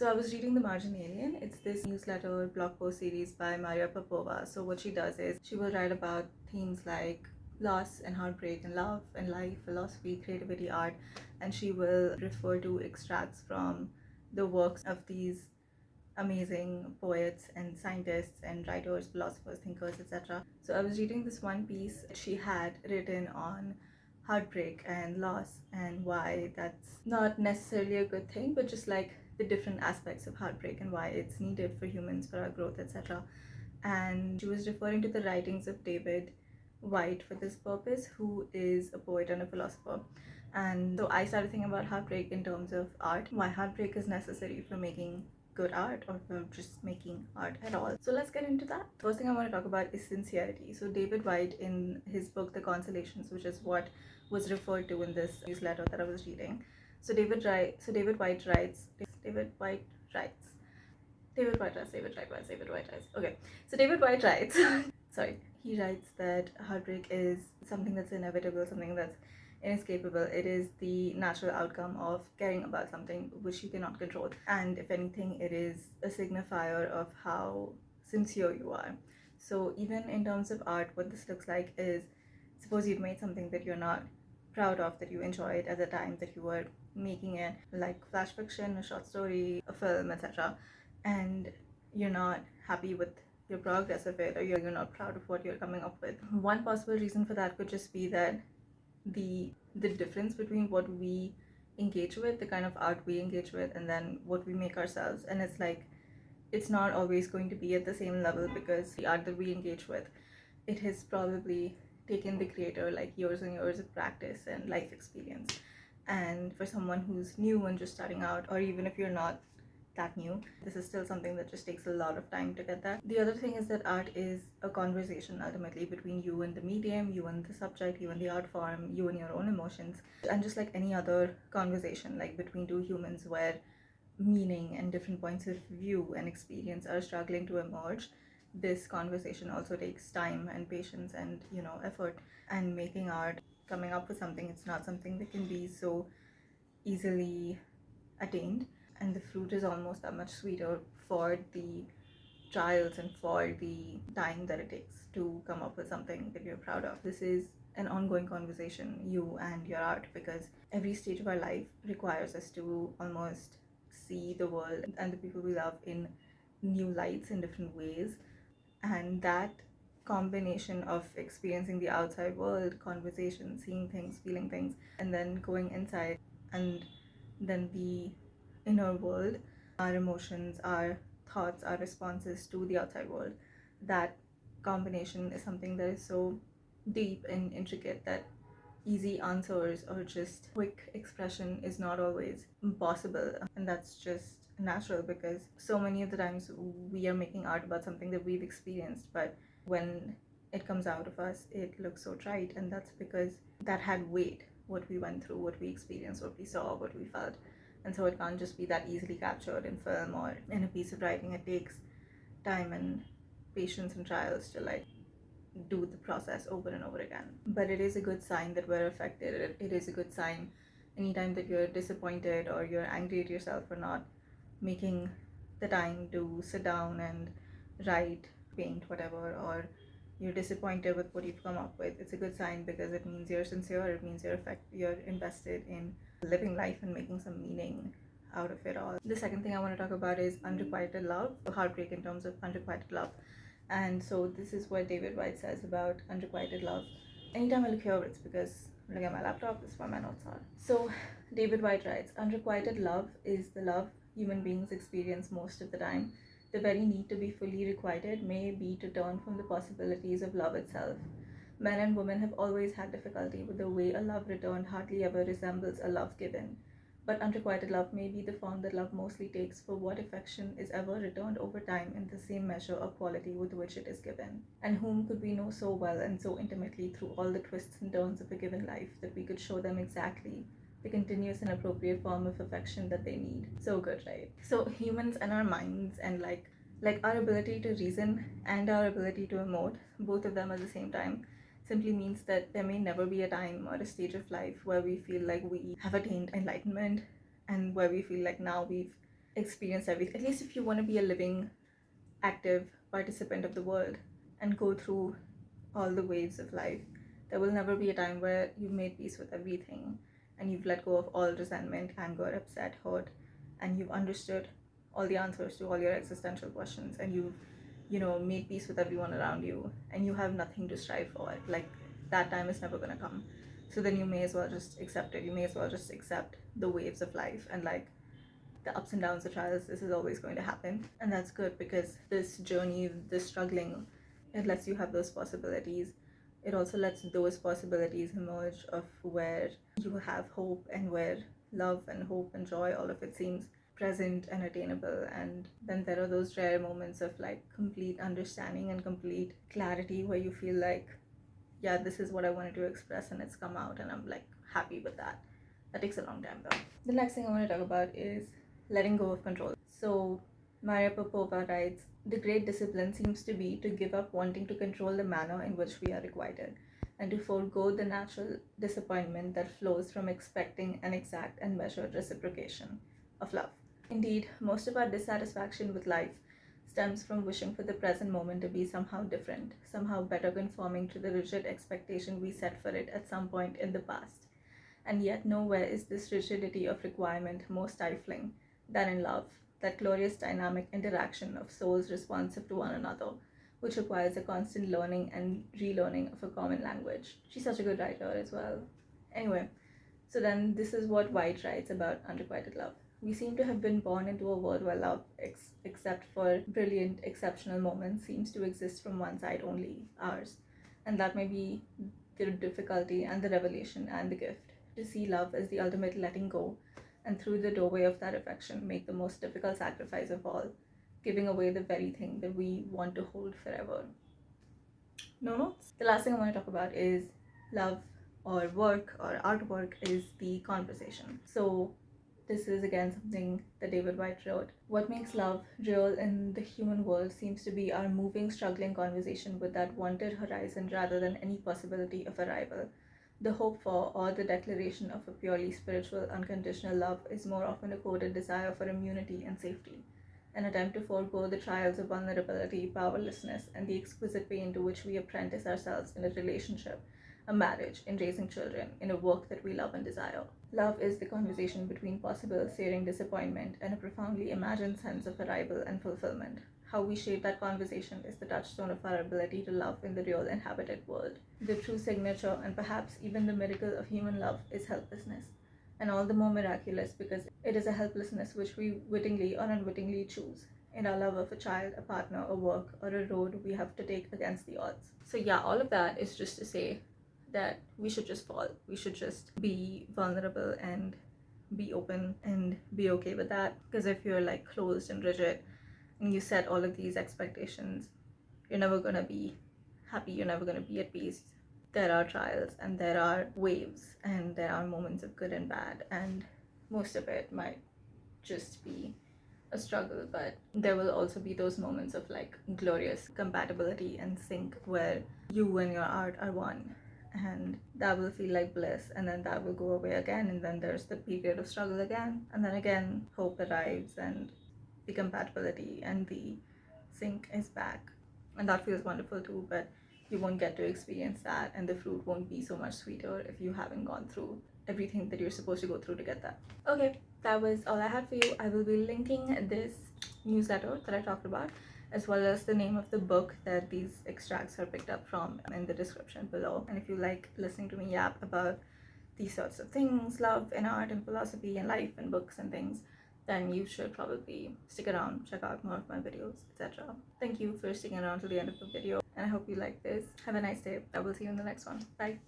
So I was reading The Margin Alien. It's this newsletter blog post series by Maria Popova. So what she does is she will write about themes like loss and heartbreak and love and life, philosophy, creativity, art, and she will refer to extracts from the works of these amazing poets and scientists and writers, philosophers, thinkers, etc. So I was reading this one piece that she had written on heartbreak and loss and why that's not necessarily a good thing, but just like the different aspects of heartbreak and why it's needed for humans, for our growth, etc. And she was referring to the writings of David Whyte for this purpose, who is a poet and a philosopher. And so I started thinking about heartbreak in terms of art, why heartbreak is necessary for making good art or for just making art at all. So let's get into that. First thing I want to talk about is sincerity. So David Whyte, in his book The Consolations, which is what was referred to in this newsletter that I was reading. So David Whyte writes. Okay, so David Whyte writes. Sorry, he writes that heartbreak is something that's inevitable, something that's inescapable. It is the natural outcome of caring about something which you cannot control, and if anything, it is a signifier of how sincere you are. So even in terms of art, what this looks like is, suppose you've made something that you're not proud of, that you enjoyed at the time that you were making it, like flash fiction, a short story, a film, etc., and you're not happy with your progress of it, or you're not proud of what you're coming up with. One possible reason for that could just be that the difference between what we engage with, the kind of art we engage with, and then what we make ourselves, and it's like it's not always going to be at the same level, because the art that we engage with, it has probably taken the creator like years and years of practice and life experience. And for someone who's new and just starting out, or even if you're not that new, this is still something that just takes a lot of time to get there. The other thing is that art is a conversation ultimately between you and the medium, you and the subject, you and the art form, you and your own emotions. And just like any other conversation, like between two humans where meaning and different points of view and experience are struggling to emerge, this conversation also takes time and patience and, effort. And making art, coming up with something, it's not something that can be so easily attained, and the fruit is almost that much sweeter for the trials and for the time that it takes to come up with something that you're proud of. This is an ongoing conversation, you and your art, because every stage of our life requires us to almost see the world and the people we love in new lights, in different ways. And that combination of experiencing the outside world, conversation, seeing things, feeling things, and then going inside, and then the inner world, our emotions, our thoughts, our responses to the outside world, that combination is something that is so deep and intricate that easy answers or just quick expression is not always possible. And that's just natural, because so many of the times we are making art about something that we've experienced, but when it comes out of us, it looks so trite, and that's because that had weight, what we went through, what we experienced, what we saw, what we felt. And so it can't just be that easily captured in film or in a piece of writing. It takes time and patience and trials to like do the process over and over again. But it is a good sign that we're affected. It is a good sign anytime that you're disappointed or you're angry at yourself for not making the time to sit down and write, paint, whatever, or you're disappointed with what you've come up with. It's a good sign, because it means you're sincere. It means you're invested in living life and making some meaning out of it all. The second thing I want to talk about is unrequited love, heartbreak in terms of unrequited love. And so this is what David Whyte says about unrequited love. Anytime I look here, it's because I'm looking at my laptop, this is where my notes are. So David Whyte writes, unrequited love is the love human beings experience most of the time. The very need to be fully requited may be to turn from the possibilities of love itself. Men and women have always had difficulty with the way a love returned hardly ever resembles a love given. But unrequited love may be the form that love mostly takes, for what affection is ever returned over time in the same measure or quality with which it is given? And whom could we know so well and so intimately through all the twists and turns of a given life that we could show them exactly the continuous and appropriate form of affection that they need? So good, right? So humans and our minds, and like our ability to reason and our ability to emote, both of them at the same time, simply means that there may never be a time or a stage of life where we feel like we have attained enlightenment, and where we feel like now we've experience everything. At least if you want to be a living, active participant of the world and go through all the waves of life, there will never be a time where you've made peace with everything and you've let go of all resentment, anger, upset, hurt, and you've understood all the answers to all your existential questions, and you've, made peace with everyone around you, and you have nothing to strive for. Like, that time is never gonna come. So then you may as well just accept it. You may as well just accept the waves of life, and like the ups and downs, the trials. This is always going to happen, and that's good, because this journey, this struggling, it lets you have those possibilities. It also lets those possibilities emerge of where you have hope, and where love and hope and joy, all of it seems present and attainable. And then there are those rare moments of like complete understanding and complete clarity, where you feel like, yeah, this is what I wanted to express and it's come out, and I'm like happy with that. That takes a long time though. The next thing I want to talk about is letting go of control. So Maria Popova writes, the great discipline seems to be to give up wanting to control the manner in which we are requited, and to forego the natural disappointment that flows from expecting an exact and measured reciprocation of love. Indeed, most of our dissatisfaction with life stems from wishing for the present moment to be somehow different, somehow better, conforming to the rigid expectation we set for it at some point in the past. And yet, nowhere is this rigidity of requirement more stifling than in love, that glorious dynamic interaction of souls responsive to one another, which requires a constant learning and relearning of a common language. She's such a good writer as well. Anyway, so then this is what Whyte writes about unrequited love. We seem to have been born into a world where love, except for brilliant, exceptional moments, seems to exist from one side only, ours. And that may be the difficulty and the revelation and the gift, to see love as the ultimate letting go, and through the doorway of that affection make the most difficult sacrifice of all, giving away the very thing that we want to hold forever. No notes? The last thing I want to talk about is love, or work, or artwork, is the conversation. So this is again something that David Whyte wrote. What makes love real in the human world seems to be our moving, struggling conversation with that wanted horizon rather than any possibility of arrival. The hope for, or the declaration of, a purely spiritual, unconditional love is more often a coded desire for immunity and safety, an attempt to forego the trials of vulnerability, powerlessness, and the exquisite pain to which we apprentice ourselves in a relationship, a marriage, in raising children, in a work that we love and desire. Love is the conversation between possible, searing disappointment and a profoundly imagined sense of arrival and fulfillment. How we shape that conversation is the touchstone of our ability to love in the real inhabited world. The true signature, and perhaps even the miracle of human love, is helplessness, and all the more miraculous because it is a helplessness which we wittingly or unwittingly choose in our love of a child, a partner, a work, or a road we have to take against the odds. So yeah, all of that is just to say that we should just fall. We should just be vulnerable and be open and be okay with that. Because if you're like closed and rigid and you set all of these expectations, you're never gonna be happy, you're never gonna be at peace. There are trials and there are waves and there are moments of good and bad, and most of it might just be a struggle, but there will also be those moments of like glorious compatibility and sync where you and your art are one, and that will feel like bliss, and then that will go away again, and then there's the period of struggle again, and then again hope arrives and the compatibility and the sync is back, and that feels wonderful too. But you won't get to experience that, and the fruit won't be so much sweeter if you haven't gone through everything that you're supposed to go through to get that. Okay, that was all I had for you. I will be linking this newsletter that I talked about, as well as the name of the book that these extracts are picked up from, in the description below. And if you like listening to me yap about these sorts of things, love and art and philosophy and life and books and things, then you should probably stick around, check out more of my videos, etc. Thank you for sticking around to the end of the video, and I hope you like this. Have a nice day. I will see you in the next one. Bye.